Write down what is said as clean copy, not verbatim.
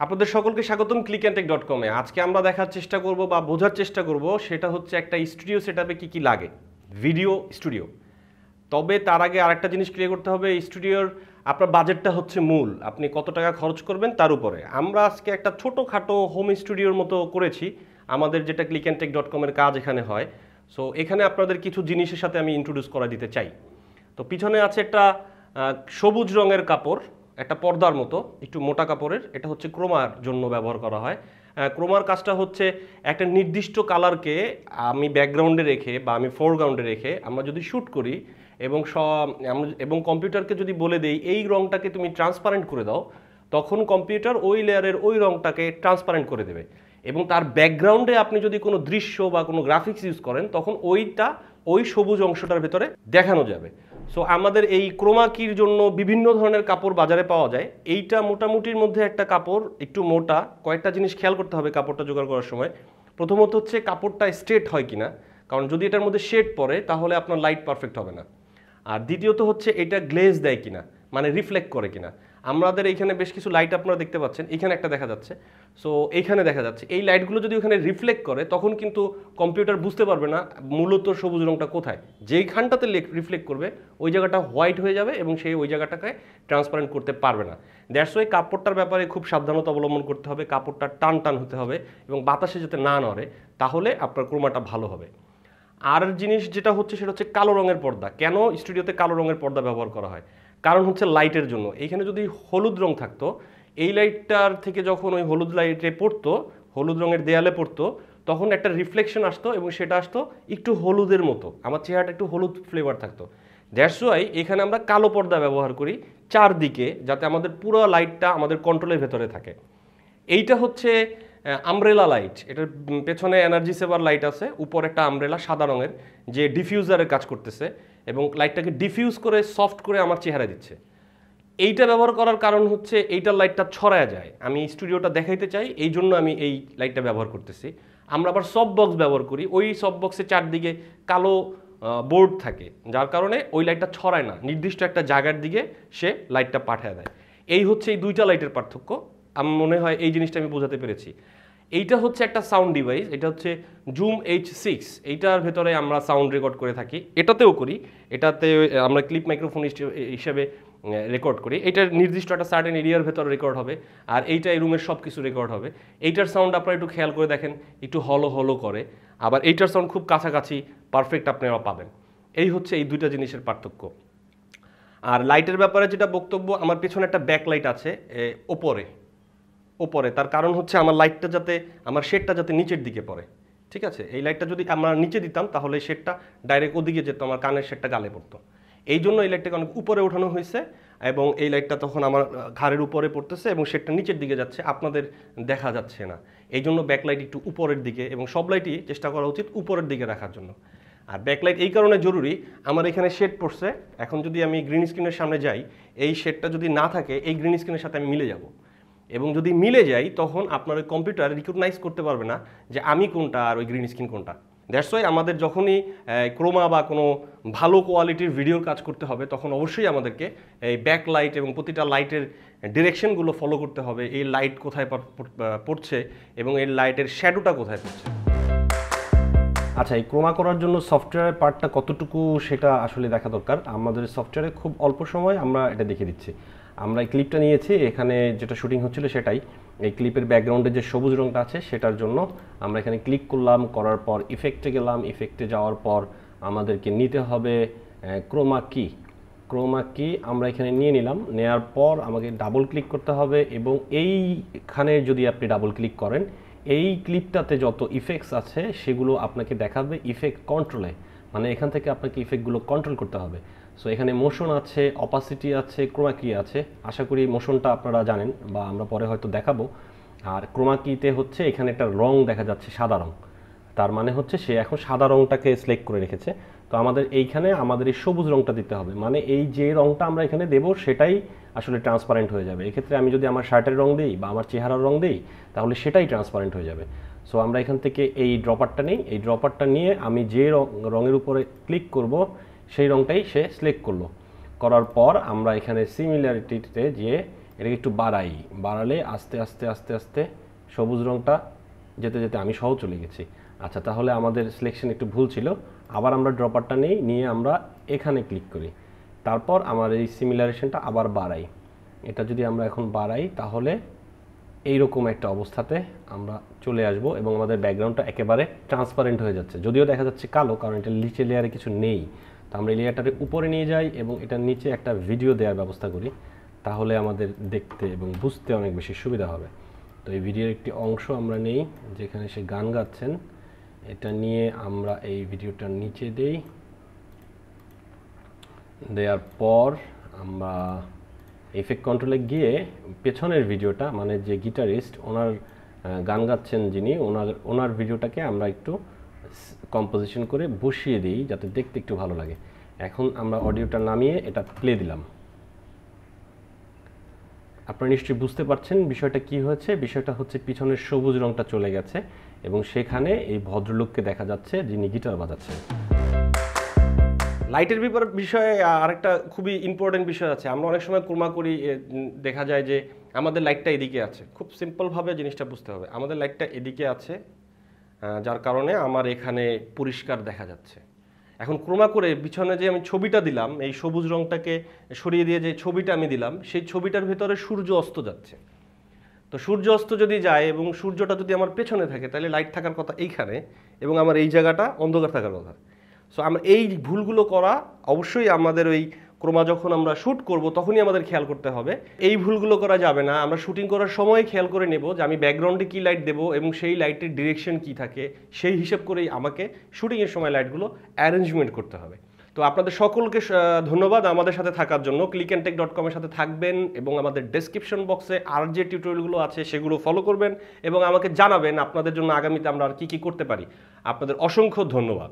আপনাদের সকলকে স্বাগতম ClickNtech.com এ। আজকে আমরা দেখার চেষ্টা করব বা বোঝার চেষ্টা করব সেটা হচ্ছে একটা স্টুডিও সেটআপে কি লাগে, ভিডিও স্টুডিও। তবে তার আগে আরেকটা জিনিস ক্লিয়ার করতে হবে, স্টুডিওর আপনার বাজেটটা হচ্ছে মূল, আপনি কত টাকা খরচ করবেন তার উপরে। আমরা আজকে একটা ছোটোখাটো হোম স্টুডিওর মতো করেছি, আমাদের যেটা ClickNtech.com এর কাজ এখানে হয়। সো এখানে আপনাদের কিছু জিনিসের সাথে আমি ইন্ট্রোডিউস করা দিতে চাই। তো পিছনে আছে একটা সবুজ রঙের কাপড়, একটা পর্দার মতো একটু মোটা কাপড়ের, এটা হচ্ছে ক্রোমার জন্য ব্যবহার করা হয়। ক্রোমার কাজটা হচ্ছে একটা নির্দিষ্ট কালারকে আমি ব্যাকগ্রাউন্ডে রেখে বা আমি ফোরগ্রাউন্ডে রেখে আমরা যদি শ্যুট করি এবং কম্পিউটারকে যদি বলে দেই এই রঙটাকে তুমি ট্রান্সপারেন্ট করে দাও, তখন কম্পিউটার ওই লেয়ারের ওই রঙটাকে ট্রান্সপারেন্ট করে দেবে। এবং তার ব্যাকগ্রাউন্ডে আপনি যদি কোনো দৃশ্য বা কোনো গ্রাফিক্স ইউজ করেন তখন ওই সবুজ অংশটার ভেতরে দেখানো যাবে। সো আমাদের এই ক্রোমা কির জন্য বিভিন্ন ধরনের কাপড় বাজারে পাওয়া যায়। এইটা মোটামুটির মধ্যে একটা কাপড়, একটু মোটা। কয়েকটা জিনিস খেয়াল করতে হবে কাপড়টা জোগাড় করার সময়। প্রথমত হচ্ছে কাপড়টা স্ট্রেট হয় কিনা, কারণ যদি এটার মধ্যে শেড পড়ে তাহলে আপনার লাইট পারফেক্ট হবে না। আর দ্বিতীয়ত হচ্ছে এটা গ্লেজ দেয় কিনা, মানে রিফ্লেক্ট করে কিনা। আমাদের এইখানে বেশ কিছু লাইট আপনারা দেখতে পাচ্ছেন, এখানে একটা দেখা যাচ্ছে, সো এইখানে দেখা যাচ্ছে। এই লাইটগুলো যদি ওখানে রিফ্লেক্ট করে তখন কিন্তু কম্পিউটার বুঝতে পারবে না মূলত সবুজ রঙটা কোথায়। যেইখানটাতে রিফ্লেক্ট করবে ওই জায়গাটা হোয়াইট হয়ে যাবে এবং সেই ওই জায়গাটাকে ট্রান্সপারেন্ট করতে পারবে না। দ্যাটস ওয়াই কাপড়টার ব্যাপারে খুব সাবধানতা অবলম্বন করতে হবে। কাপড়টা টান টান হতে হবে এবং বাতাসে যাতে না নড়ে, তাহলে আপনার ক্রোমাটা ভালো হবে। আর জিনিস যেটা হচ্ছে সেটা হচ্ছে কালো রঙের পর্দা। কেন স্টুডিওতে কালো রঙের পর্দা ব্যবহার করা হয়? কারণ হচ্ছে লাইটের জন্য। এইখানে যদি হলুদ রং থাকতো, এই লাইটটার থেকে যখন ওই হলুদ লাইটে পড়তো, হলুদ রঙের দেয়ালে পড়তো, তখন একটা রিফ্লেকশন আসতো এবং সেটা আসতো একটু হলুদের মতো, আমার চেহারাটা একটু হলুদ ফ্লেভার থাকতো। দ্যাটস ওয়াই এখানে আমরা কালো পর্দা ব্যবহার করি চারদিকে, যাতে আমাদের পুরো লাইটটা আমাদের কন্ট্রোলের ভেতরে থাকে। এইটা হচ্ছে আমব্রেলা লাইট, এটার পেছনে এনার্জি সেভার লাইট আছে, উপর একটা আমব্রেলা সাদা রঙের যে ডিফিউজারের কাজ করতেছে এবং লাইটটাকে ডিফিউজ করে সফট করে আমার চেহারা দিচ্ছে। এইটা ব্যবহার করার কারণ হচ্ছে এইটার লাইটটা ছড়ায় যায়, আমি স্টুডিওটা দেখাইতে চাই, এই জন্য আমি এই লাইটটা ব্যবহার করতেছি। আমরা আবার সফট বক্স ব্যবহার করি, ওই সফট বক্সের চারদিকে কালো বোর্ড থাকে, যার কারণে ওই লাইটটা ছড়ায় না, নির্দিষ্ট একটা জায়গার দিকে সে লাইটটা পাঠিয়ে দেয়। এই হচ্ছে এই দুইটা লাইটের পার্থক্য। আমার মনে হয় এই জিনিসটা আমি বোঝাতে পেরেছি। এইটা হচ্ছে একটা সাউন্ড ডিভাইস, এটা হচ্ছে জুম H6। এইটার ভেতরে আমরা সাউন্ড রেকর্ড করে থাকি, এটাতেও করি। এটাতে আমরা ক্লিপ মাইক্রোফোন হিসেবে রেকর্ড করি। এইটার নির্দিষ্ট একটা সার্টেন এরিয়ার ভেতর রেকর্ড হবে, আর এইটা এই রুমের সব কিছু রেকর্ড হবে। এইটার সাউন্ড আপনারা একটু খেয়াল করে দেখেন, একটু হলো হলো করে, আবার এইটার সাউন্ড খুব কাছাকাছি পারফেক্ট আপনারা পাবেন। এই হচ্ছে এই দুইটা জিনিসের পার্থক্য। আর লাইটের ব্যাপারে যেটা বক্তব্য, আমার পেছনে একটা ব্যাক লাইট আছে ওপরে, তার কারণ হচ্ছে আমার লাইটটা যাতে, আমার শেডটা যাতে নিচের দিকে পড়ে। ঠিক আছে, এই লাইটটা যদি আমরা নিচে দিতাম তাহলে শেডটা ডাইরেক্ট ওদিকে যেত, আমার কানের শেডটা গালে পড়তো। এই জন্য এই লাইটটাকে অনেক উপরে ওঠানো হয়েছে এবং এই লাইটটা তখন আমার ঘাড়ের উপরে পড়তেছে এবং শেডটা নিচের দিকে যাচ্ছে, আপনাদের দেখা যাচ্ছে না। এই জন্য ব্যাকলাইট একটু উপরের দিকে, এবং সব লাইটই চেষ্টা করা উচিত উপরের দিকে রাখার জন্য। আর ব্যাকলাইট এই কারণে জরুরি, আমার এখানে শেড পড়ছে, এখন যদি আমি গ্রিন স্ক্রিনের সামনে যাই, এই শেডটা যদি না থাকে এই গ্রিন স্ক্রিনের সাথে আমি মিলে যাব, এবং যদি মিলে যাই তখন আপনার ওই কম্পিউটার রিকগনাইজ করতে পারবে না যে আমি কোনটা আর ওই গ্রিন স্ক্রিন কোনটা। দ্যাটস ওয়াই আমাদের যখনই ক্রোমা বা কোনো ভালো কোয়ালিটির ভিডিওর কাজ করতে হবে তখন অবশ্যই আমাদেরকে এই ব্যাক লাইট এবং প্রতিটা লাইটের ডিরেকশনগুলো ফলো করতে হবে, এই লাইট কোথায় পড়ছে এবং এই লাইটের শ্যাডোটা কোথায় পড়ছে। আচ্ছা, এই ক্রোমা করার জন্য সফটওয়্যারের পার্টটা কতটুকু সেটা আসলে দেখা দরকার। আমাদের সফটওয়্যারে খুব অল্প সময় আমরা এটা দেখিয়ে দিচ্ছি। আমরা এই ক্লিপটা নিয়েছি, এখানে যেটা শুটিং হচ্ছিল সেটাই। এই ক্লিপের ব্যাকগ্রাউন্ডে যে সবুজ রঙটা আছে সেটার জন্য আমরা এখানে ক্লিক করলাম, করার পর ইফেক্টে গেলাম। ইফেক্টে যাওয়ার পর আমাদেরকে নিতে হবে ক্রোমা কি আমরা এখানে নিয়ে নিলাম। নেওয়ার পর আমাকে ডাবল ক্লিক করতে হবে, এবং এইখানে যদি আপনি ডাবল ক্লিক করেন এই ক্লিপটাতে যত ইফেক্টস আছে সেগুলো আপনাকে দেখাবে ইফেক্ট কন্ট্রোলে, মানে এখান থেকে আপনাকে ইফেক্টগুলো কন্ট্রোল করতে হবে। সো এখানে মোশন আছে, অপাসিটি আছে, ক্রোমা কি আছে। আশা করি মোশনটা আপনারা জানেন বা আমরা পরে হয়তো দেখাবো। আর ক্রোমা কিতে হচ্ছে এখানে একটা রং দেখা যাচ্ছে, সাদা রং, তার মানে হচ্ছে সে এখন সাদা রংটাকে সিলেক্ট করে রেখেছে। তো আমাদের এইখানে আমাদের এই সবুজ রংটা দিতে হবে, মানে এই যে রংটা আমরা এখানে দেবো সেটাই আসলে ট্রান্সপারেন্ট হয়ে যাবে। এক্ষেত্রে আমি যদি আমার শার্টের রং দিই বা আমার চেহারার রং দিই তাহলে সেটাই ট্রান্সপারেন্ট হয়ে যাবে। সো আমরা এখান থেকে এই ড্রপারটা নিই, এই ড্রপারটা নিয়ে আমি যে রঙের উপরে ক্লিক করব সেই রংটাই সে সিলেক্ট করলো। করার পর আমরা এখানে সিমিলারিটিতে গিয়ে এটাকে একটু বাড়ালে আস্তে আস্তে আস্তে আস্তে সবুজ রঙটা যেতে যেতে আমি সহ চলে গেছি। আচ্ছা, তাহলে আমাদের সিলেকশন একটু ভুল ছিল। আবার আমরা ড্রপারটা নিয়ে আমরা এখানে ক্লিক করি, তারপর আমার এই সিমিলারেশনটা আবার বাড়াই। এটা যদি আমরা এখন বাড়াই তাহলে এইরকম একটা অবস্থাতে আমরা চলে আসব এবং আমাদের ব্যাকগ্রাউন্ডটা একেবারে ট্রান্সপারেন্ট হয়ে যাচ্ছে, যদিও দেখা যাচ্ছে কালো, কারণ এটা নিচে লেয়ারে কিছু নেই। তো আমরা এই লেয়ারটাকে উপরে নিয়ে যাই এবং এটার নিচে একটা ভিডিও দেওয়ার ব্যবস্থা করি, তাহলে আমাদের দেখতে এবং বুঝতে অনেক বেশি সুবিধা হবে। তো এই ভিডিওর একটি অংশ আমরা নেই যেখানে সে গান গাচ্ছেন, এটা নিয়ে আমরা এই ভিডিওটার নিচে দেওয়ার পর আমরা ইফেক্ট কন্ট্রোলে গিয়ে পেছনের ভিডিওটা, মানে যে গিটারিস্ট ওনার গান গাচ্ছেন যিনি, ওনার ভিডিওটাকে আমরা একটু কম্পোজিশন করে বসিয়ে দিই যাতে দেখতে একটু ভালো লাগে। এখন আমরা অডিওটা নামিয়ে এটা প্লে দিলাম। আপনারা নিশ্চয়ই বুঝতে পারছেন বিষয়টা কি হয়েছে। বিষয়টা হচ্ছে পিছনের সবুজ রঙটা চলে গেছে এবং সেখানে এই ভদ্রলোককে দেখা যাচ্ছে যিনি গিটার বাজাচ্ছেন। লাইটের বিষয়ে আরেকটা খুবই ইম্পর্টেন্ট বিষয় আছে। আমরা অনেক সময় ক্রোমা করি, দেখা যায় যে আমাদের লাইটটা এদিকে আছে। খুব সিম্পলভাবে জিনিসটা বুঝতে হবে, আমাদের লাইটটা এদিকে আছে, যার কারণে আমার এখানে পরিষ্কার দেখা যাচ্ছে। এখন ক্রোমা করে পিছনে যে আমি ছবিটা দিলাম, এই সবুজ রঙটাকে সরিয়ে দিয়ে যে ছবিটা আমি দিলাম, সেই ছবিটার ভিতরে সূর্য অস্ত যাচ্ছে। তো সূর্য অস্ত যদি যায় এবং সূর্যটা যদি আমার পেছনে থাকে, তাহলে লাইট থাকার কথা এইখানে এবং আমার এই জায়গাটা অন্ধকার থাকার কথা। সো আমরা এই ভুলগুলো করা অবশ্যই আমাদের ওই ক্রোমা যখন আমরা শ্যুট করব তখনই আমাদের খেয়াল করতে হবে। এই ভুলগুলো করা যাবে না। আমরা শুটিং করার সময় খেয়াল করে নেব যে আমি ব্যাকগ্রাউন্ডে কী লাইট দেবো এবং সেই লাইটের ডিরেকশন কী থাকে, সেই হিসাব করেই আমাকে শুটিংয়ের সময় লাইটগুলো অ্যারেঞ্জমেন্ট করতে হবে। তো আপনাদের সকলকে ধন্যবাদ আমাদের সাথে থাকার জন্য। ClickNtech.com এর সাথে থাকবেন এবং আমাদের ডেসক্রিপশন বক্সে আর যে টিউটোরিয়ালগুলো আছে সেগুলো ফলো করবেন এবং আমাকে জানাবেন আপনাদের জন্য আগামীতে আমরা আর কী কী করতে পারি। আপনাদের অসংখ্য ধন্যবাদ।